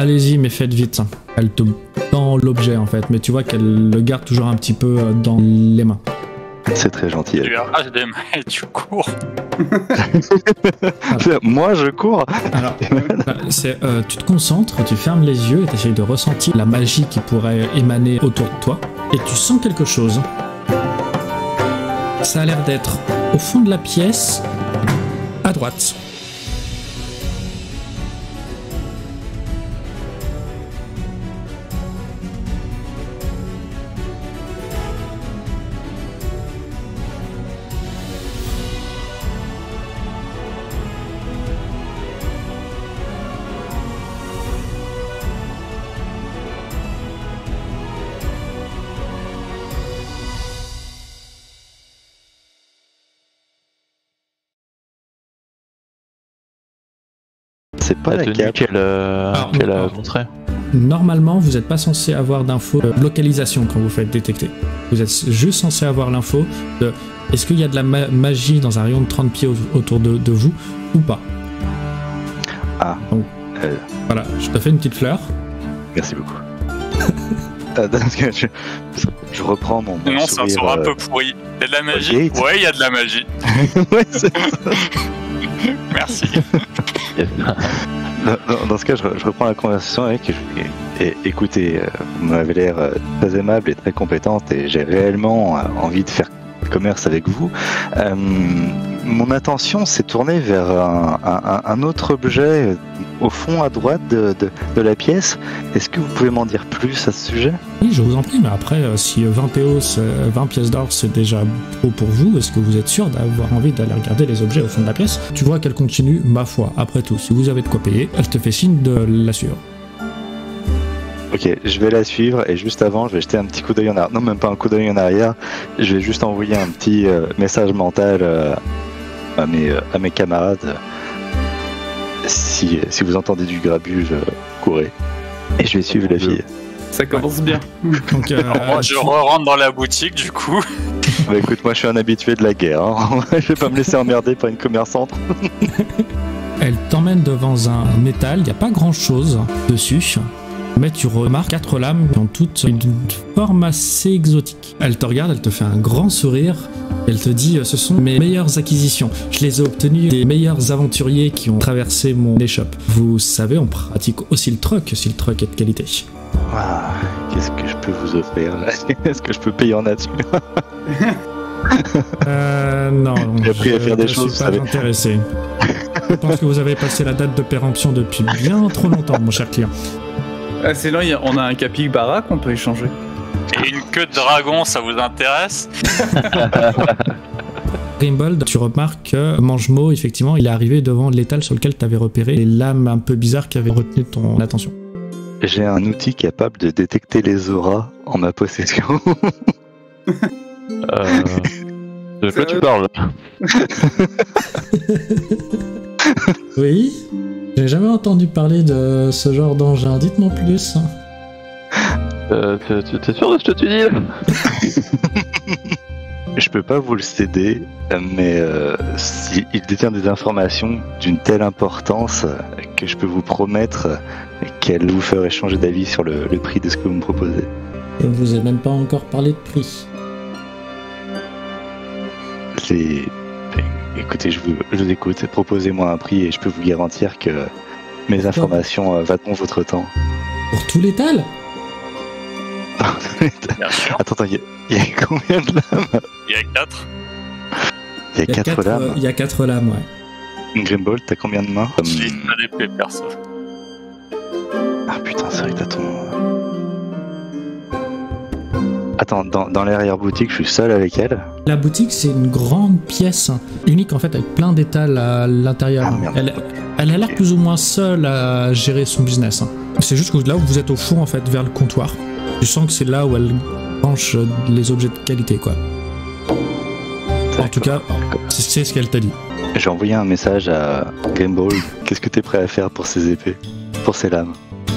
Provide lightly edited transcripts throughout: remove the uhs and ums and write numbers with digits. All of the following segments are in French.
allez-y, mais faites vite. Elle te tend l'objet en fait, mais tu vois qu'elle le garde toujours un petit peu dans les mains. C'est très gentil. Tu arraches des mains et tu cours. Moi, je cours. Alors, tu te concentres, tu fermes les yeux et tu essayes de ressentir la magie qui pourrait émaner autour de toi. Et tu sens quelque chose. Ça a l'air d'être au fond de la pièce, à droite. C'est pas la cape qu'elle a montré. Normalement, vous n'êtes pas censé avoir d'infos de localisation quand vous faites détecter. Vous êtes juste censé avoir l'info de est-ce qu'il y a de la magie dans un rayon de 30 pieds autour de vous ou pas. Ah. Donc, voilà, je te fais une petite fleur. Merci beaucoup. Je reprends mon Non, sourire, c'est un sourire un peu pourri. Il y a de la magie? Ouais, il y a de la magie. Ouais, c'est ça. Merci. Dans ce cas, je reprends la conversation avec et écoutez, vous m'avez l'air très aimable et très compétente et j'ai réellement envie de faire commerce avec vous. Mon attention s'est tournée vers un autre objet au fond à droite de la pièce. Est-ce que vous pouvez m'en dire plus à ce sujet? Oui, je vous en prie, mais après, si 20 pièces d'or c'est déjà trop pour vous, est-ce que vous êtes sûr d'avoir envie d'aller regarder les objets au fond de la pièce? Tu vois qu'elle continue, ma foi, après tout, si vous avez de quoi payer, elle te fait signe de la suivre. Ok, je vais la suivre et juste avant, je vais jeter un petit coup d'œil en arrière. Non, même pas un coup d'œil en arrière. Je vais juste envoyer un petit message mental à mes camarades. Si vous entendez du grabuge, courez. Et je vais suivre la fille. Ça commence bien. Donc, moi, je rentre dans la boutique, du coup. Bah écoute, moi je suis un habitué de la guerre. Hein. Je vais pas me laisser emmerder par une commerçante. Elle t'emmène devant un métal, il n'y a pas grand chose dessus. Mais tu remarques 4 lames qui ont toutes une forme assez exotique. Elle te regarde, elle te fait un grand sourire. Elle te dit, ce sont mes meilleures acquisitions. Je les ai obtenues des meilleurs aventuriers qui ont traversé mon échoppe. Vous savez, on pratique aussi le truck, si le truck est de qualité. Ah, qu'est-ce que je peux vous offrir? Est-ce que je peux payer en nature? Non, j'ai appris à faire des choses, je suis pas intéressé. Je pense que vous avez passé la date de péremption depuis bien trop longtemps, mon cher client. Ah, c'est là, on a un capybara qu'on peut échanger. Et une queue de dragon, ça vous intéresse? Grimbold, tu remarques que Mangemo, effectivement, il est arrivé devant l'étal sur lequel tu avais repéré les lames un peu bizarres qui avaient retenu ton attention. J'ai un outil capable de détecter les auras en ma possession. De quoi tu parles? Oui? J'ai jamais entendu parler de ce genre d'engin, dites-moi plus. T'es sûr de ce que tu dis là? Je peux pas vous le céder, mais il détient des informations d'une telle importance que je peux vous promettre qu'elle vous ferait changer d'avis sur le prix de ce que vous me proposez. Je ne vous ai même pas encore parlé de prix. Écoutez, je vous écoute, proposez-moi un prix et je peux vous garantir que mes informations valent votre temps. Pour tout l'étal? Bien sûr. Attends, il y a combien de lames? Il y a 4. Il y a 4 lames. Il y a 4 lames, ouais. Grimbold, t'as combien de mains? J'ai pas d'épée perso. Ah putain, c'est vrai que t'as ton... Attends, dans l'arrière-boutique, je suis seul avec elle. La boutique, c'est une grande pièce, unique en fait, avec plein d'étals à l'intérieur. Ah, merde. Elle a l'air plus ou moins seule à gérer son business. C'est juste que là où vous êtes au fond, en fait, vers le comptoir. Tu sens que c'est là où elle branche les objets de qualité, quoi. En tout cas, c'est ce qu'elle t'a dit. J'ai envoyé un message à Grimbold. Qu'est-ce que t'es prêt à faire pour ces épées? Pour ces lames?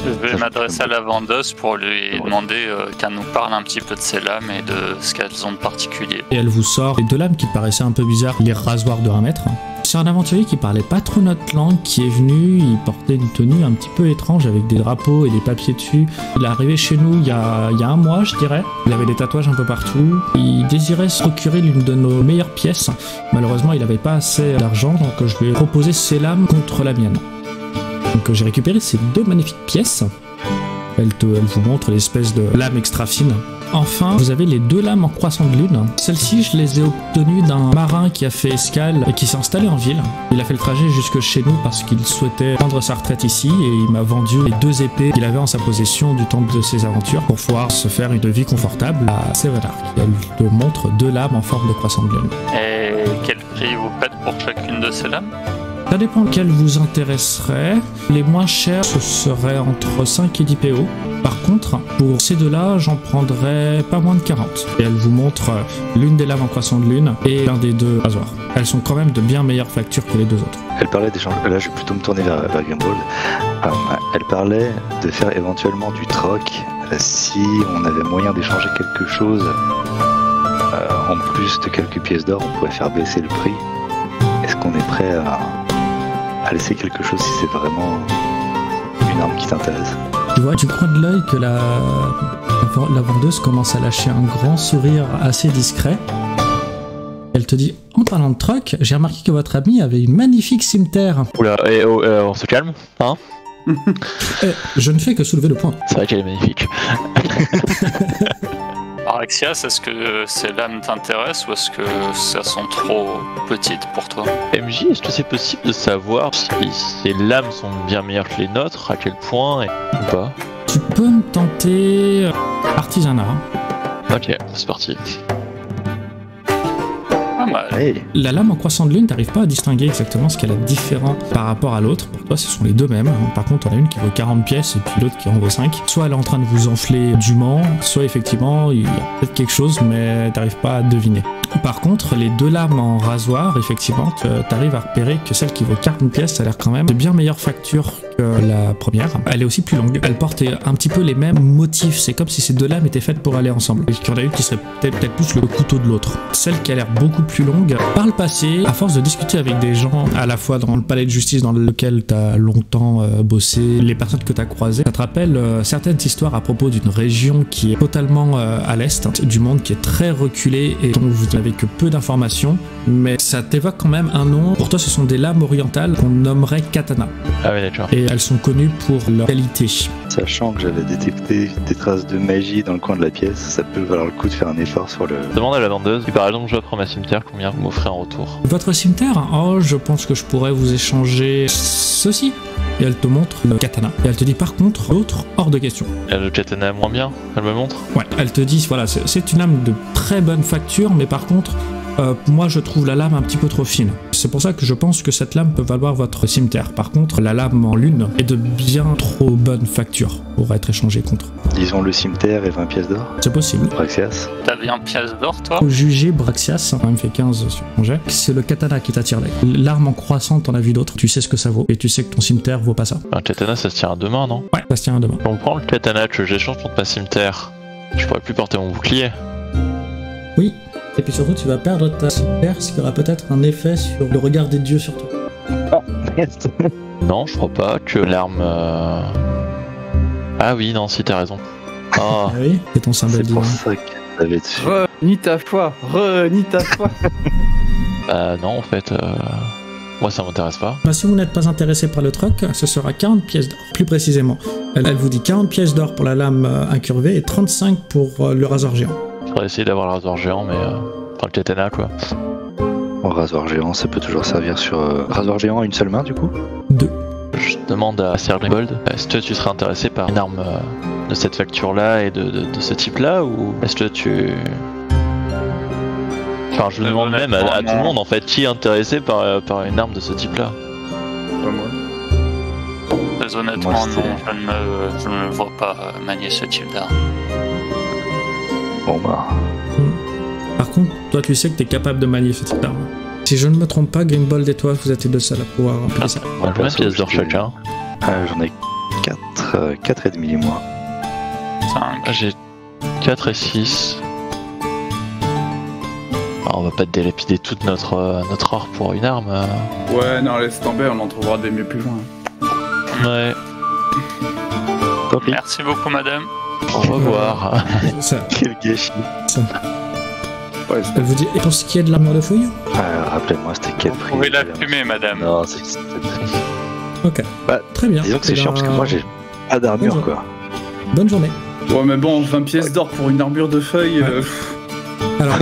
Je vais m'adresser à la vendeuse pour lui demander qu'elle nous parle un petit peu de ses lames et de ce qu'elles ont de particulier. Et elle vous sort les 2 lames qui paraissaient un peu bizarres, les rasoirs de 1 mètre. C'est un aventurier qui parlait pas trop notre langue qui est venu, il portait une tenue un petit peu étrange avec des drapeaux et des papiers dessus. Il est arrivé chez nous il y a 1 mois, je dirais. Il avait des tatouages un peu partout. Il désirait se procurer l'une de nos meilleures pièces. Malheureusement, il n'avait pas assez d'argent, donc je lui ai proposé ses lames contre la mienne. Donc j'ai récupéré ces 2 magnifiques pièces. Elle vous montre l'espèce de lame extra fine. Enfin, vous avez les 2 lames en croissant de lune. Celles-ci, je les ai obtenues d'un marin qui a fait escale et qui s'est installé en ville. Il a fait le trajet jusque chez nous parce qu'il souhaitait prendre sa retraite ici et il m'a vendu les 2 épées qu'il avait en sa possession du temps de ses aventures pour pouvoir se faire une vie confortable à Sevenark. Elle te montre 2 lames en forme de croissant de lune. Et quel prix vous faites pour chacune de ces lames? Ça dépend quelle vous intéresserait. Les moins chers, ce serait entre 5 et 10 PO. Par contre, pour ces 2-là, j'en prendrais pas moins de 40. Et elle vous montre l'une des lames en croissant de lune et l'un des 2 rasoirs. Elles sont quand même de bien meilleure facture que les 2 autres. Elle parlait d'échange. Là, je vais plutôt me tourner vers Grimbold. Elle parlait de faire éventuellement du troc si on avait moyen d'échanger quelque chose. En plus de quelques pièces d'or, on pourrait faire baisser le prix. Est-ce qu'on est prêt à laisser quelque chose si c'est vraiment une arme qui t'intéresse? Tu vois du coin de l'œil que la vendeuse commence à lâcher un grand sourire assez discret. Elle te dit, en parlant de troc, j'ai remarqué que votre ami avait une magnifique cimeterre. Oula, on se calme, hein? Je ne fais que soulever le point. C'est vrai qu'elle est magnifique. Araxias, est-ce que ces lames t'intéressent ou est-ce que ça sont trop petites pour toi? MJ, est-ce que c'est possible de savoir si ces lames sont bien meilleures que les nôtres, à quel point ou pas? Tu peux me tenter artisanat. Ok, c'est parti. Hey. La lame en croissant de lune, t'arrives pas à distinguer exactement ce qu'elle a de différent par rapport à l'autre. Pour toi, ce sont les 2 mêmes. Par contre, on a une qui vaut 40 pièces et puis l'autre qui en vaut 5. Soit elle est en train de vous enfler dûment, soit effectivement, il y a peut-être quelque chose, mais t'arrives pas à deviner. Par contre, les 2 lames en rasoir, effectivement, t'arrives à repérer que celle qui vaut 40 pièces, ça a l'air quand même de bien meilleure facture que la première. Elle est aussi plus longue. Elle porte un petit peu les mêmes motifs. C'est comme si ces 2 lames étaient faites pour aller ensemble. Et qu'il y en a une qui serait peut-être plus le couteau de l'autre. Celle qui a l'air beaucoup plus longue, par le passé, à force de discuter avec des gens, à la fois dans le palais de justice dans lequel t'as longtemps bossé, les personnes que t'as croisées, ça te rappelle certaines histoires à propos d'une région qui est totalement à l'est du monde, qui est très reculée et dont vous n'avez que peu d'informations, mais ça t'évoque quand même un nom. Pour toi, ce sont des lames orientales qu'on nommerait katana. Ah oui, d'accord. Et elles sont connues pour leur qualité. Sachant que j'avais détecté des traces de magie dans le coin de la pièce, ça peut valoir le coup de faire un effort sur le... Demande à la vendeuse, si par exemple j'offre ma cimetière, combien vous m'offrez en retour? Votre cimetière? Oh, je pense que je pourrais vous échanger ceci. Et elle te montre le katana. Et elle te dit par contre, l'autre, hors de question. Et le katana moins bien, elle me montre? Ouais, elle te dit, voilà, c'est une lame de très bonne facture, mais par contre, moi je trouve la lame un petit peu trop fine. C'est pour ça que je pense que cette lame peut valoir votre cimetière. Par contre, la lame en lune est de bien trop bonne facture pour être échangée contre. Disons le cimetière et 20 pièces d'or. C'est possible. Braxias. T'as 20 pièces d'or, toi? Au jugé, Braxias, il me fait 15 sur mon jet. C'est le katana qui t'attire là. L'arme en croissant, t'en as vu d'autres. Tu sais ce que ça vaut. Et tu sais que ton cimetière vaut pas ça. Un katana, ça se tient à 2 mains, non? Ouais, ça se tient à 2 mains. On prend le katana que j'échange contre ma cimetière. Je pourrais plus porter mon bouclier. Oui. Et puis surtout, tu vas perdre ta cimetière, ce qui aura peut-être un effet sur le regard des dieux sur toi. Ah, merde. Non, je crois pas que l'arme... Ah oui, non, si, t'as raison. Oh. Ah oui, c'est ton symbole C'est divin. pour ça qu'elle avait dessus. Renie ta foi, renie ta foi. Bah non, en fait... Moi, ça m'intéresse pas. Bah, si vous n'êtes pas intéressé par le troc, ce sera 40 pièces d'or. Plus précisément, elle vous dit 40 pièces d'or pour la lame incurvée et 35 pour le rasoir géant. Je pourrais essayer d'avoir le rasoir géant, mais... Enfin, le katana, quoi. Bon, rasoir géant, ça peut toujours servir sur... Rasoir géant à une seule main, du coup? 2. Je demande à Sir Grimbold, est-ce que tu serais intéressé par une arme de cette facture-là et de ce type-là, ou est-ce que tu... Enfin, je demande même à tout le monde, en fait, qui est intéressé par une arme de ce type-là? Pas moi. Très honnêtement, Moi, non, je ne me vois pas manier ce type d'arme. Bon bah... Par contre, toi tu sais que tu es capable de manier ce type d'arme. Si je ne me trompe pas, Grimbold et toi, vous êtes les deux seuls à pouvoir remplir ça. Combien de pièces d'or chacun? J'en ai 4. 4,5 moi. 5. Ah, j'ai 4 et 6. Alors, on va pas délapider toute notre or pour une arme. Ouais, non, laisse tomber, on en trouvera des mieux plus loin. Ouais, Tant pis. Merci beaucoup, madame. au revoir. Ça, Quel gâchis. Ouais, elle vous dit, et pour ce qui est de l'armure de feuille? Rappelez-moi, c'était quel Vous prix pouvez la fumer, madame. Non, c'était Ok, Bah, très bien. disons que c'est Eh chiant ben, parce que moi j'ai pas d'armure quoi. Bonne journée. Ouais, mais bon, 20 pièces d'or pour une armure de feuilles. Ouais. Alors,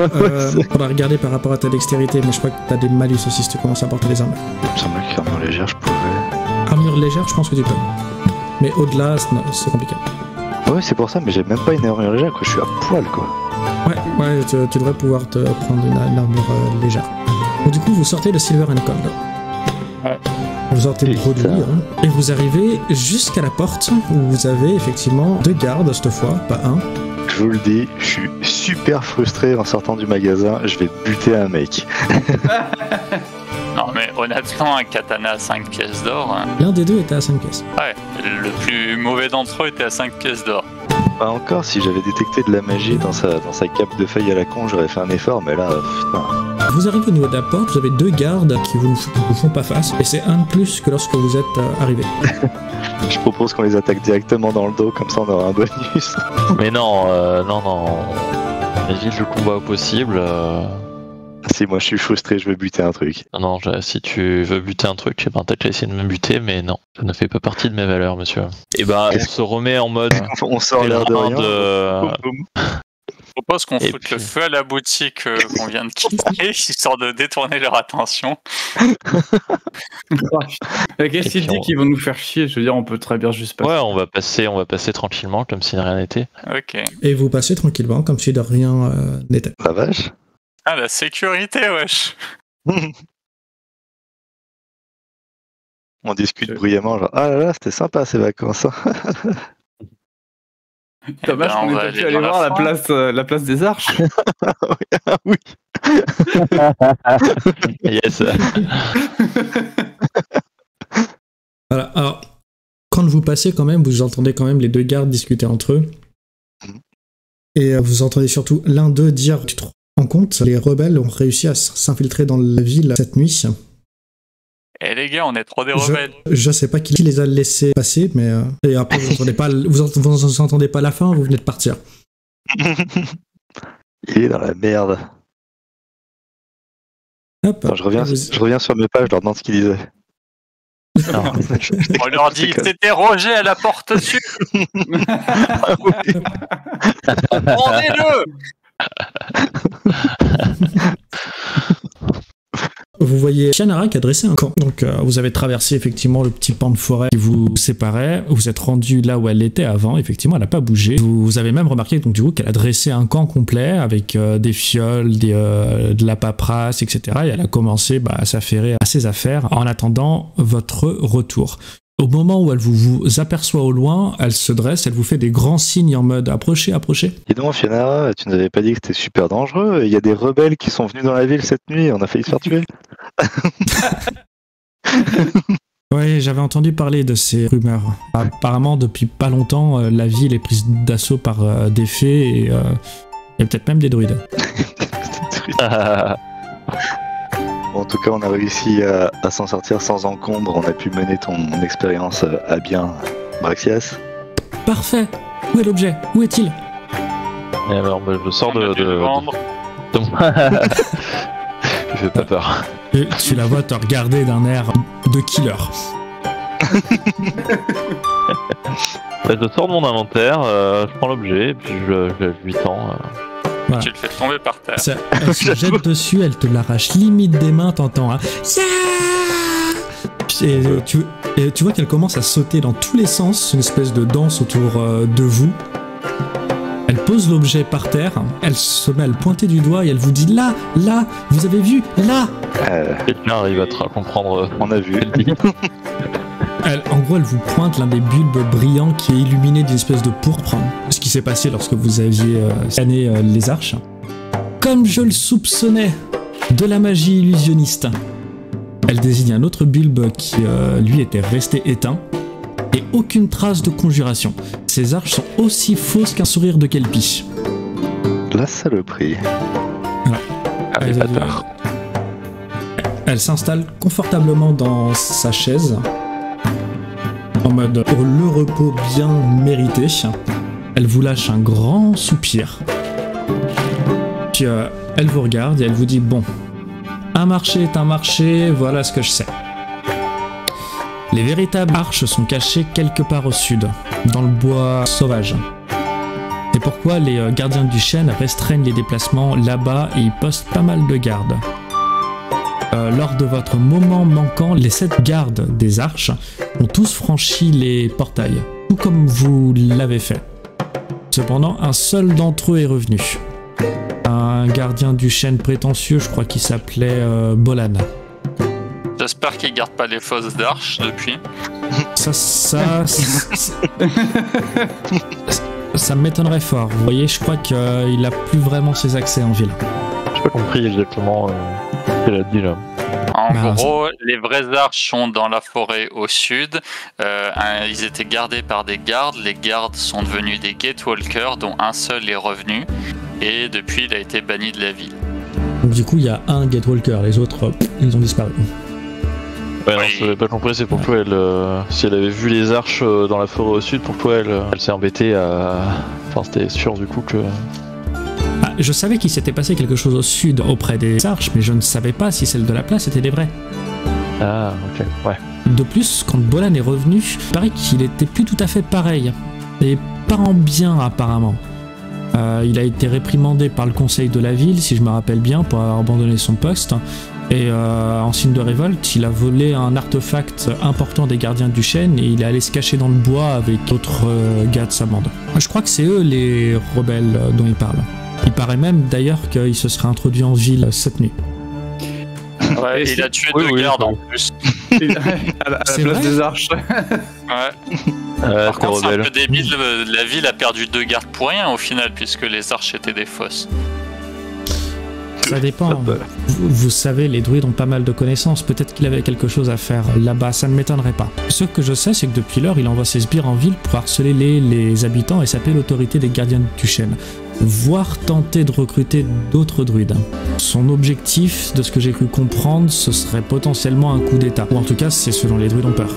faudra regarder par rapport à ta dextérité, mais je crois que t'as des malus aussi si tu commences à porter les armures. Il me semblait qu'armure légère je pouvais. Armure légère, je pense que tu peux. Mais au-delà, c'est compliqué. Ouais, c'est pour ça, mais j'ai même pas une armure légère quoi, je suis à poil quoi. Ouais, tu devrais pouvoir te prendre une armure légère. Donc, du coup, vous sortez de Silver and Cold. Ouais. Vous sortez le Oui, produit, ça. et vous arrivez jusqu'à la porte où vous avez effectivement 2 gardes cette fois, pas un. Je vous le dis, je suis super frustré en sortant du magasin, je vais buter un mec. Non, mais honnêtement, un katana à 5 pièces d'or. Hein. L'un des deux était à 5 pièces. Ouais, le plus mauvais d'entre eux était à 5 pièces d'or. Pas encore, si j'avais détecté de la magie dans sa cape de feuille à la con, j'aurais fait un effort, mais là, putain. Vous arrivez au niveau de la porte, vous avez 2 gardes qui vous font pas face, et c'est un de plus que lorsque vous êtes arrivé. Je propose qu'on les attaque directement dans le dos, comme ça on aura un bonus. Mais non. Évite le combat au possible. Si moi je suis frustré, je veux buter un truc. Non, si tu veux buter un truc, ben peut-être essayer de me buter, mais non, ça ne fait pas partie de mes valeurs, monsieur. Et bah, on se remet en mode. On sort l'air de pèlerin rien. de- Je propose qu'on Et foute puis- le feu à la boutique qu'on vient de quitter, histoire de détourner leur attention. Mais qu'est-ce Et qu'il puis dit on- qu'ils vont nous faire chier? Je veux dire, on peut très bien juste passer. Ouais, on va passer tranquillement, comme si de rien n'était. Ok. Et vous passez tranquillement, comme si de rien n'était. La vache. Ah, la sécurité, wesh. On discute bruyamment, genre ah là là, c'était sympa ces vacances. Dommage Eh ben, qu'on on ait va pas aller pu aller dans la voir forêt. la place des arches. Ah oui. Yes. Voilà, alors, quand vous passez quand même, vous entendez quand même les 2 gardes discuter entre eux. Mhm. Et vous entendez surtout l'un d'eux dire, tu te rends compte, les rebelles ont réussi à s'infiltrer dans la ville cette nuit. Eh les gars, on est trop des rebelles. Je sais pas qui les a laissés passer, mais et après vous entendez pas, vous entendez pas la fin, vous venez de partir. Il est dans la merde. Hop, Attends, je reviens sur mes pages, je leur demande ce qu'ils disaient. Non. On leur dit, c'était Roger à la porte sud. Ah oui. Rendez-le. Vous voyez Shannara qui a dressé un camp. Donc vous avez traversé effectivement le petit pan de forêt qui vous séparait. Vous êtes rendu là où elle était avant. Effectivement, elle n'a pas bougé. Vous avez même remarqué donc du coup qu'elle a dressé un camp complet avec des fioles, de la paperasse, etc. Et elle a commencé à s'affairer à ses affaires en attendant votre retour. Au moment où elle vous aperçoit au loin, elle se dresse, elle vous fait des grands signes en mode approchez, approchez. Dis donc, Fianara, tu nous avais pas dit que c'était super dangereux. Il y a des rebelles qui sont venus dans la ville cette nuit, on a failli se faire tuer. Ouais, j'avais entendu parler de ces rumeurs. Apparemment, depuis pas longtemps, la ville est prise d'assaut par des fées et peut-être même des druides. Bon, en tout cas, on a réussi à s'en sortir sans encombre. On a pu mener ton expérience à bien, Braxias. Parfait. Où est l'objet? Où est-il? Et alors, je sors On a dû le vendre. de mon... Je fais pas peur. Et tu la vois te regarder d'un air de killer. Je sors de mon inventaire, je prends l'objet, et puis je lui tends. Voilà. Tu le fais tomber par terre. Elle se jette dessus, elle te l'arrache limite des mains, t'entends un yeah. Et tu vois qu'elle commence à sauter dans tous les sens, une espèce de danse autour de vous. Elle pose l'objet par terre, elle se met à le pointer du doigt et elle vous dit là, vous avez vu, là. Quelqu'un arrive à comprendre. On a vu. En gros, elle vous pointe l'un des bulbes brillants qui est illuminé d'une espèce de pourpre. Ce qui s'est passé lorsque vous aviez scanné les arches. Comme je le soupçonnais, de la magie illusionniste. Elle désigne un autre bulbe qui, lui, était resté éteint. et aucune trace de conjuration. Ces arches sont aussi fausses qu'un sourire de Kelpie. La saloperie. Ah, les bâtards. Elle s'installe confortablement dans sa chaise, en mode pour le repos bien mérité. Elle vous lâche un grand soupir. Puis elle vous regarde et elle vous dit « Bon, un marché est un marché, voilà ce que je sais. » Les véritables arches sont cachées quelque part au sud, dans le bois sauvage. C'est pourquoi les gardiens du chêne restreignent les déplacements là-bas et ils postent pas mal de gardes. Lors de votre moment manquant, les 7 gardes des arches ont tous franchi les portails, tout comme vous l'avez fait. Cependant, un seul d'entre eux est revenu. Un gardien du chêne prétentieux, je crois qu'il s'appelait Bolan. J'espère qu'il garde pas les fosses d'arches depuis. Ça m'étonnerait fort. Vous voyez, je crois qu'il a plus vraiment ses accès en ville. J'ai pas compris exactement ce qu'elle a dit là. En gros, les vraies arches sont dans la forêt au sud. Ils étaient gardés par des gardes. Les gardes sont devenus des gatewalkers, dont un seul est revenu. Et depuis, il a été banni de la ville. Donc du coup, il y a un gatewalker. Les autres, ils ont disparu. Ouais, non, je n'avais pas compris, c'est pourquoi elle, si elle avait vu les arches dans la forêt au sud, pourquoi elle s'est embêtée à... Enfin, c'était sûr du coup que... Ah, je savais qu'il s'était passé quelque chose au sud auprès des arches, mais je ne savais pas si celles de la place étaient les vraies. Ah, ok, ouais. De plus, quand Bolan est revenu, il paraît qu'il était plus tout à fait pareil. Et pas en bien, apparemment. Il a été réprimandé par le conseil de la ville, si je me rappelle bien, pour avoir abandonné son poste. Et en signe de révolte, il a volé un artefact important des gardiens du chêne et il est allé se cacher dans le bois avec d'autres gars de sa bande. Je crois que c'est eux les rebelles dont il parle. Il paraît même d'ailleurs qu'il se serait introduit en ville cette nuit. Ouais, il a tué 2 gardes en plus. à la place vrai des arches. Ouais. Par contre, c'est un peu débile, la ville a perdu 2 gardes pour rien au final, puisque les arches étaient des fosses. Ça dépend. Vous savez, les druides ont pas mal de connaissances. Peut-être qu'il avait quelque chose à faire là-bas, ça ne m'étonnerait pas. Ce que je sais, c'est que depuis lors, il envoie ses sbires en ville pour harceler les habitants et saper l'autorité des gardiens du chêne, voire tenter de recruter d'autres druides. Son objectif, de ce que j'ai cru comprendre, ce serait potentiellement un coup d'état. Ou en tout cas, c'est ce dont les druides ont peur.